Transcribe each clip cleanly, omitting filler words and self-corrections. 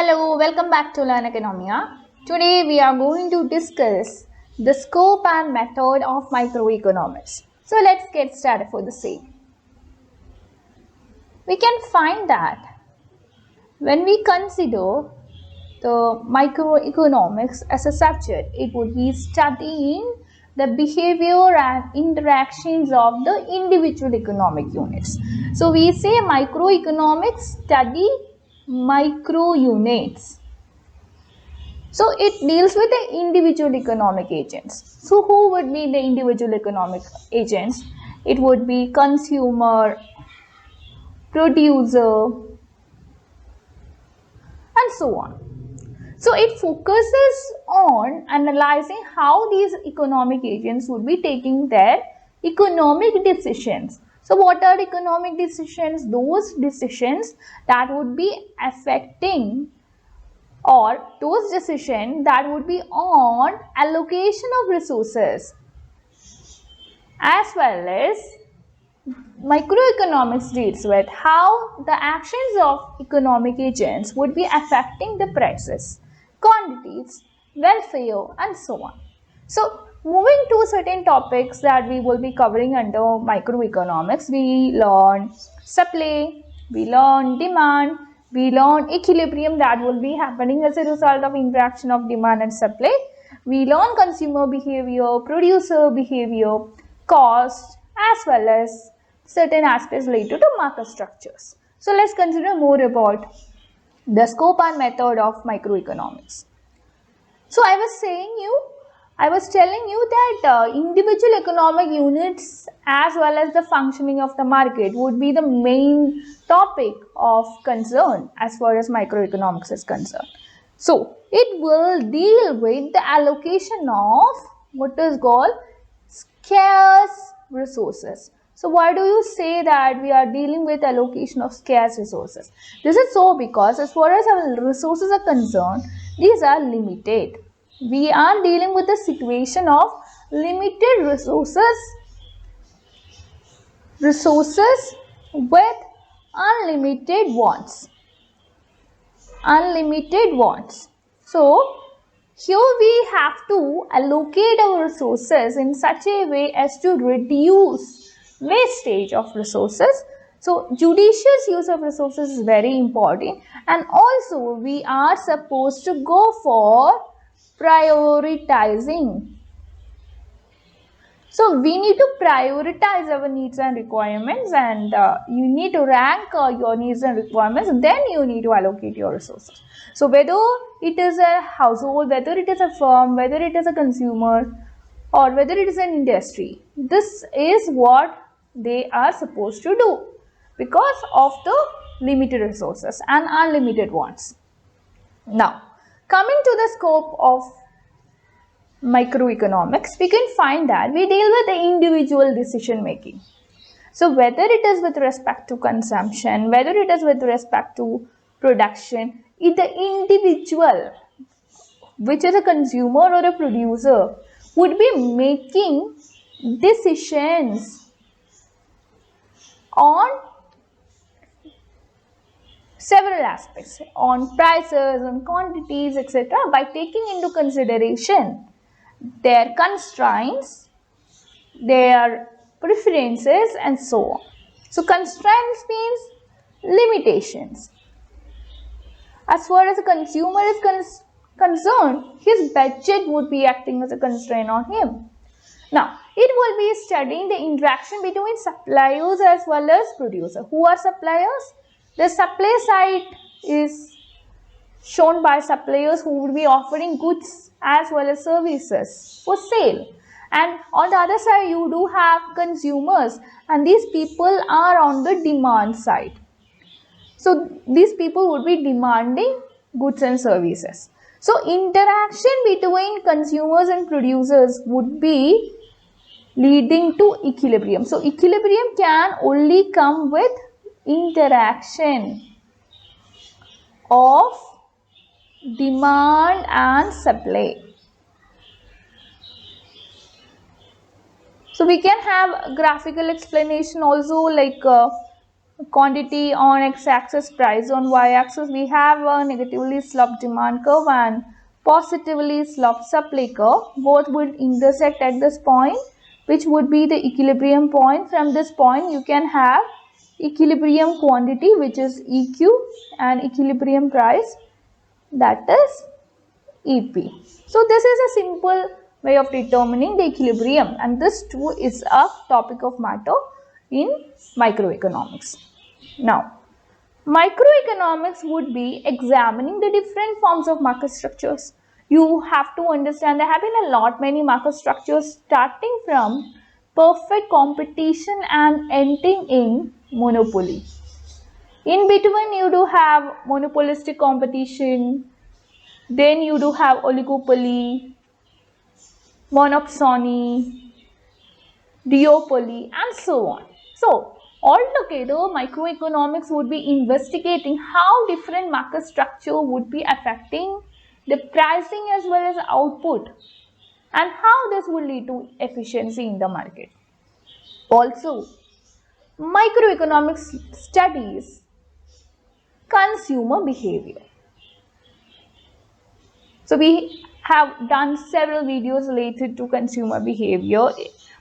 Hello, welcome back to Learn Economia. Today we are going to discuss the scope and method of microeconomics. So let's get started for the same. We can find that when we consider the microeconomics as a subject, it would be studying the behavior and interactions of the individual economic units. So we say microeconomics study micro units. So it deals with the individual economic agents. So who would be the individual economic agents? It would be consumer, producer, and so on. So it focuses on analyzing how these economic agents would be taking their economic decisions. So what are economic decisions? Those decisions that would be affecting, or those decisions that would be on allocation of resources, as well as microeconomics deals with how the actions of economic agents would be affecting the prices, quantities, welfare, and so on. So moving to certain topics that we will be covering under microeconomics, we learn supply, we learn demand, we learn equilibrium that will be happening as a result of interaction of demand and supply. We learn consumer behavior, producer behavior, cost, as well as certain aspects related to market structures. So let's consider more about the scope and method of microeconomics. So I was telling you that individual economic units as well as the functioning of the market would be the main topic of concern as far as microeconomics is concerned. So it will deal with the allocation of what is called scarce resources. So why do you say that we are dealing with allocation of scarce resources? This is so because as far as our resources are concerned, these are limited. We are dealing with the situation of limited resources with unlimited wants. So here we have to allocate our resources in such a way as to reduce wastage of resources. So judicious use of resources is very important, and also we are supposed to go for prioritizing. So we need to prioritize our needs and requirements, and you need to rank your needs and requirements, and then you need to allocate your resources. So whether it is a household, whether it is a firm, whether it is a consumer, or whether it is an industry, this is what they are supposed to do because of the limited resources and unlimited wants. Now, coming to the scope of microeconomics, we can find that we deal with the individual decision making. So whether it is with respect to consumption, whether it is with respect to production, if the individual, which is a consumer or a producer, would be making decisions on several aspects, on prices, on quantities, etc., by taking into consideration their constraints, their preferences, and so on. So constraints means limitations. As far as a consumer is concerned, his budget would be acting as a constraint on him. Now, it will be studying the interaction between suppliers as well as producer. Who are suppliers? The supply side is shown by suppliers who would be offering goods as well as services for sale. And on the other side, you do have consumers, and these people are on the demand side. So these people would be demanding goods and services. So interaction between consumers and producers would be leading to equilibrium. So equilibrium can only come with interaction of demand and supply. So we can have a graphical explanation also, like quantity on x-axis, price on y-axis. We have a negatively sloped demand curve and positively sloped supply curve. Both would intersect at this point, which would be the equilibrium point. From this point you can have equilibrium quantity, which is EQ, and equilibrium price, that is EP. So this is a simple way of determining the equilibrium, and this too is a topic of matter in microeconomics. Now, microeconomics would be examining the different forms of market structures. You have to understand there have been a lot many market structures, starting from perfect competition and ending in monopoly. In between you do have monopolistic competition, then you do have oligopoly, monopsony, duopoly, and so on. So, altogether, microeconomics would be investigating how different market structure would be affecting the pricing as well as output, and how this would lead to efficiency in the market. Also, microeconomics studies consumer behavior. So we have done several videos related to consumer behavior.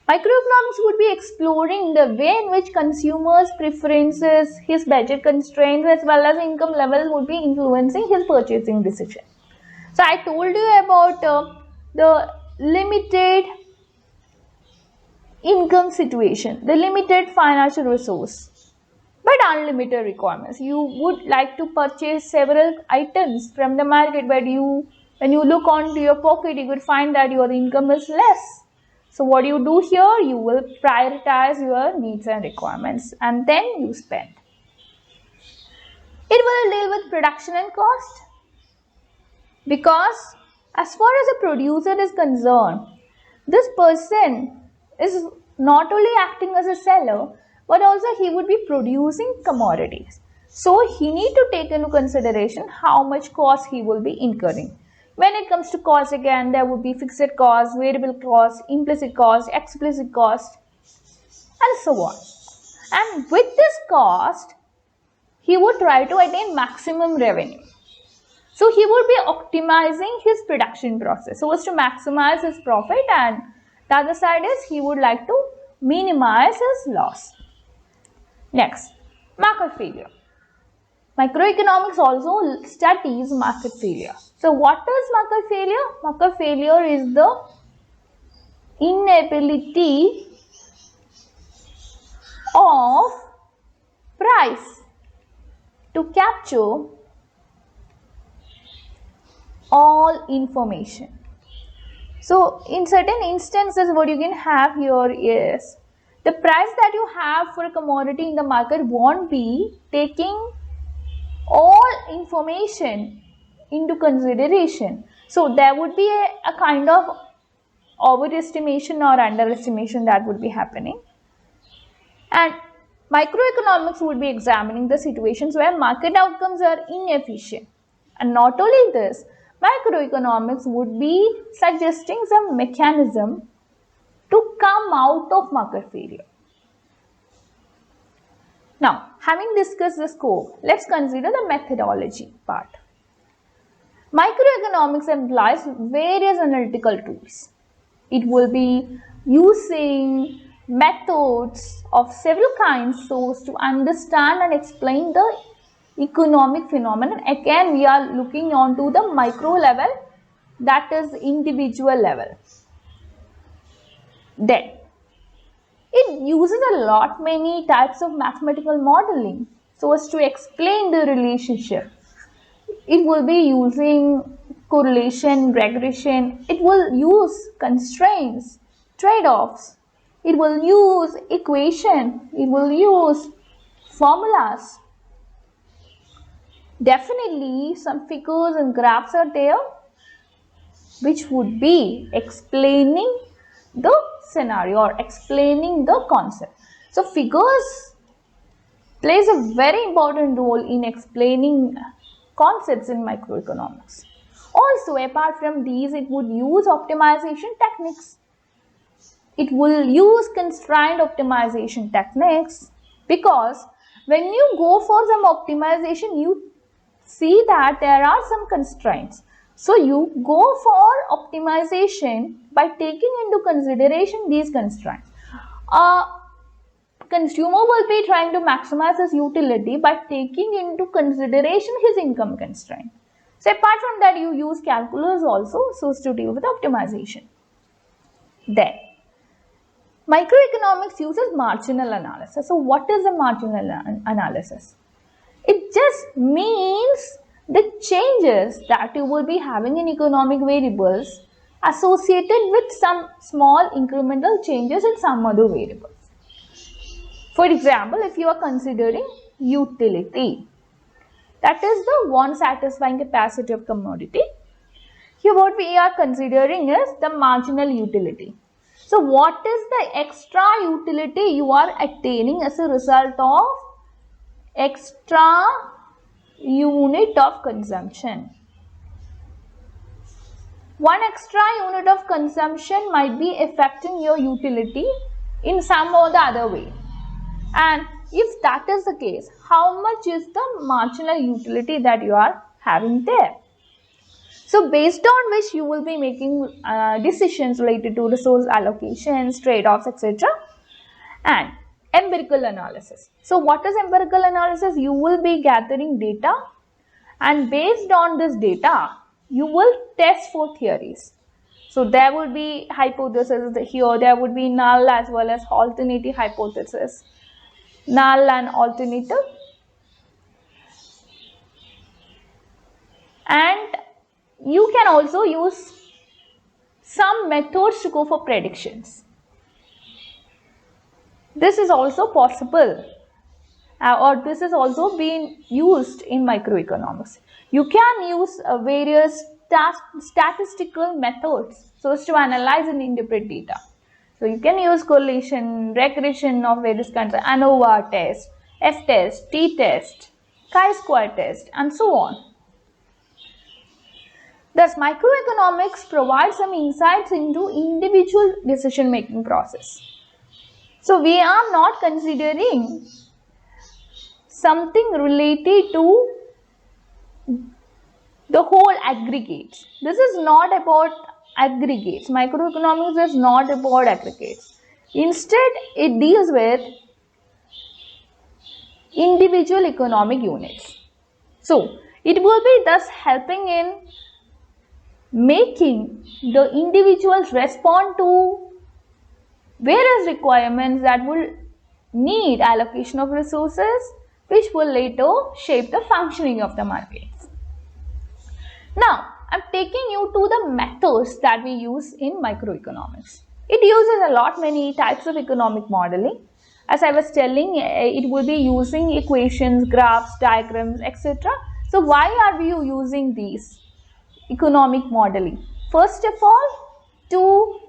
Microeconomics would be exploring the way in which consumers' preferences, his budget constraints, as well as income levels would be influencing his purchasing decision. So I told you about the limited income situation, the limited financial resource, but unlimited requirements. You would like to purchase several items from the market, but when you look onto your pocket, you would find that your income is less. So what you do here, you will prioritize your needs and requirements, and then you spend. It will deal with production and cost, because as far as a producer is concerned, this person is not only acting as a seller, but also he would be producing commodities. So he need to take into consideration how much cost he will be incurring. When it comes to cost, again, there would be fixed cost, variable cost, implicit cost, explicit cost, and so on. And with this cost, he would try to attain maximum revenue. So he would be optimizing his production process so as to maximize his profit, and the other side is he would like to minimize his loss. Next, market failure. Microeconomics also studies market failure. So what is market failure? Market failure is the inability of price to capture all information. So in certain instances, what you can have here is the price that you have for a commodity in the market won't be taking all information into consideration. So there would be a kind of overestimation or underestimation that would be happening. And microeconomics would be examining the situations where market outcomes are inefficient. And not only this, microeconomics would be suggesting some mechanism to come out of market failure. Now, having discussed the scope, let's consider the methodology part. Microeconomics employs various analytical tools. It will be using methods of several kinds so as to understand and explain the economic phenomenon. Again, we are looking onto the micro level, that is individual level. Then it uses a lot many types of mathematical modeling so as to explain the relationship. It will be using correlation, regression. It will use constraints, trade-offs. It will use equation. It will use formulas. Definitely some figures and graphs are there which would be explaining the scenario or explaining the concept. So figures plays a very important role in explaining concepts in microeconomics. Also, apart from these, it would use optimization techniques. It will use constraint optimization techniques because when you go for some optimization, you see that there are some constraints. So you go for optimization by taking into consideration these constraints. A consumer will be trying to maximize his utility by taking into consideration his income constraint. So apart from that, you use calculus also so as to deal with optimization. Then microeconomics uses marginal analysis. So what is a marginal analysis? It just means the changes that you will be having in economic variables associated with some small incremental changes in some other variables. For example, if you are considering utility, that is the one satisfying capacity of commodity. Here what we are considering is the marginal utility. So what is the extra utility you are attaining as a result of extra unit of consumption? One extra unit of consumption might be affecting your utility in some or the other way. And if that is the case, how much is the marginal utility that you are having there? So based on which you will be making decisions related to resource allocations, trade-offs, etc. And empirical analysis. So what is empirical analysis? You will be gathering data, and based on this data, you will test for theories. So there would be hypothesis here, there would be null as well as alternative hypothesis. Null and alternative. And you can also use some methods to go for predictions. This is also possible, or this is also being used in microeconomics. You can use various statistical methods so as to analyze and interpret data. So you can use correlation, regression of various kinds, ANOVA test, F test, T test, chi-square test, and so on. Thus, microeconomics provides some insights into individual decision-making process. So we are not considering something related to the whole aggregates. This is not about aggregates. Microeconomics is not about aggregates. Instead, it deals with individual economic units. So, it will be thus helping in making the individuals respond to various requirements that will need allocation of resources, which will later shape the functioning of the markets. Now, I'm taking you to the methods that we use in microeconomics. It uses a lot many types of economic modeling. As I was telling, it will be using equations, graphs, diagrams, etc. So why are we using these economic modeling? First of all, to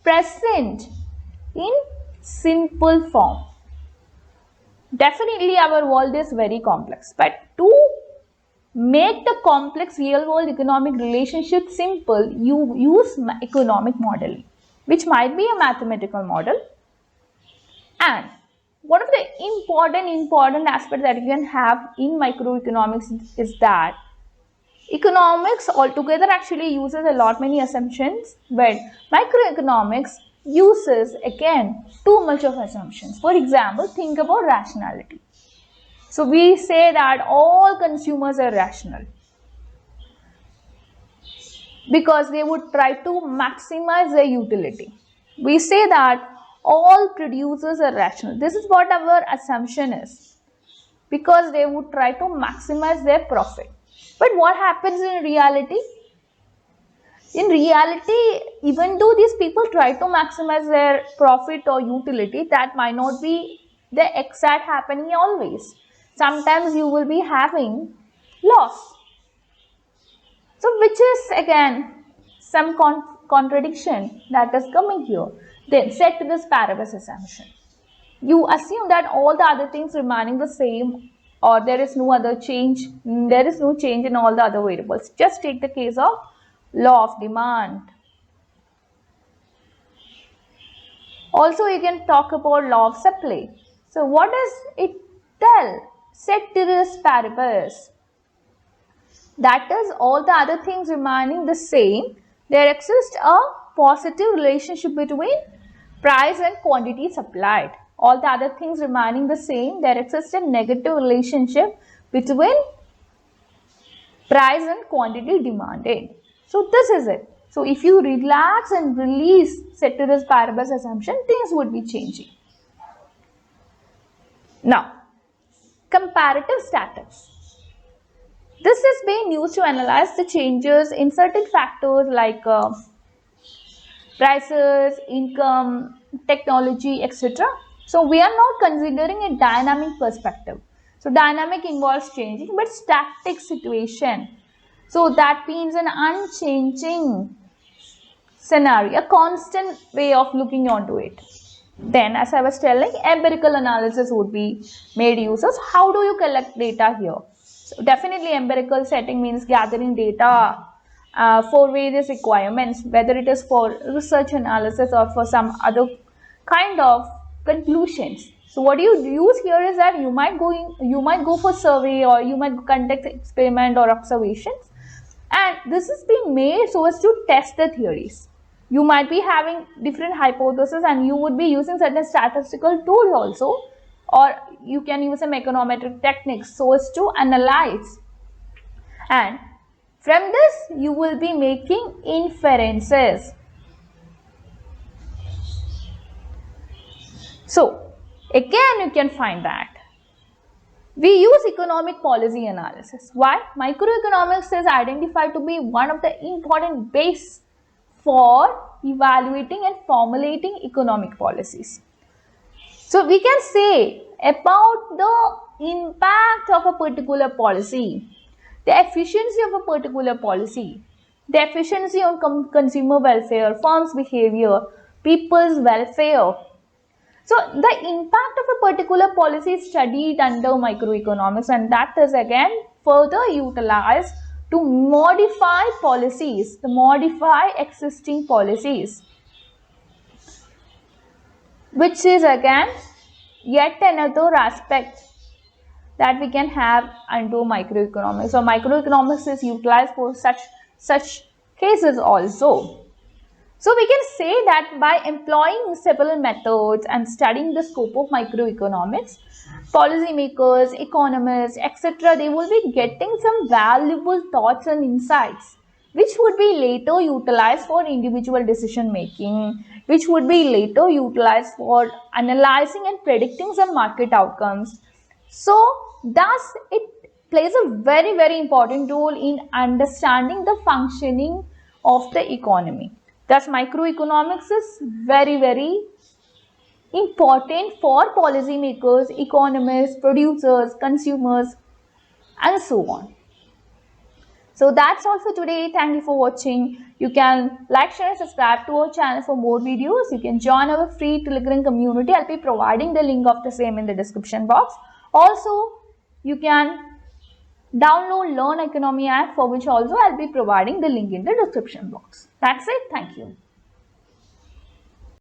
present in simple form. Definitely our world is very complex, but to make the complex real world economic relationship simple, you use economic modeling, which might be a mathematical model. And one of the important aspects that you can have in microeconomics is that economics altogether actually uses a lot many assumptions, but microeconomics uses again too much of assumptions. For example, think about rationality. So we say that all consumers are rational because they would try to maximize their utility. We say that all producers are rational. This is what our assumption is, because they would try to maximize their profit. But what happens in reality? In reality, even though these people try to maximize their profit or utility, that might not be the exact happening always. Sometimes you will be having loss. So which is again some contradiction that is coming here. Then set this Paribus assumption. You assume that all the other things remaining the same, or there is no other change, there is no change in all the other variables. Just take the case of law of demand. Also, you can talk about law of supply. So what does it tell? ceteris paribus. That is, all the other things remaining the same, there exists a positive relationship between price and quantity supplied. All the other things remaining the same, there exists a negative relationship between price and quantity demanded. So this is it. So if you relax and release ceteris paribus assumption, things would be changing. Now, comparative statics. This is being used to analyze the changes in certain factors like prices, income, technology, etc. So we are not considering a dynamic perspective. So dynamic involves changing, but static situation. So that means an unchanging scenario, a constant way of looking onto it. Then, as I was telling, empirical analysis would be made use of. How do you collect data here? So definitely empirical setting means gathering data for various requirements, whether it is for research analysis or for some other kind of conclusions. So what you use here is that you might go for survey, or you might conduct experiment or observations, and this is being made so as to test the theories. You might be having different hypotheses, and you would be using certain statistical tools also, or you can use some econometric techniques so as to analyze, and from this you will be making inferences. So again, you can find that we use economic policy analysis. Why? Microeconomics is identified to be one of the important base for evaluating and formulating economic policies. So we can say about the impact of a particular policy, the efficiency of a particular policy, the efficiency on consumer welfare, firms' behavior, people's welfare. So the impact of a particular policy is studied under microeconomics, and that is again further utilized to modify policies, to modify existing policies, which is again yet another aspect that we can have under microeconomics. So microeconomics is utilized for such cases also. So we can say that by employing several methods and studying the scope of microeconomics, policymakers, economists, etc., they will be getting some valuable thoughts and insights, which would be later utilized for individual decision making, which would be later utilized for analyzing and predicting some market outcomes. So thus it plays a very, very important role in understanding the functioning of the economy. Thus, microeconomics is very, very important for policymakers, economists, producers, consumers, and so on. So that's all for today. Thank you for watching. You can like, share, and subscribe to our channel for more videos. You can join our free Telegram community. I'll be providing the link of the same in the description box. Also, you can download Learn Oikonomia app, for which also I'll be providing the link in the description box. That's it. Thank you.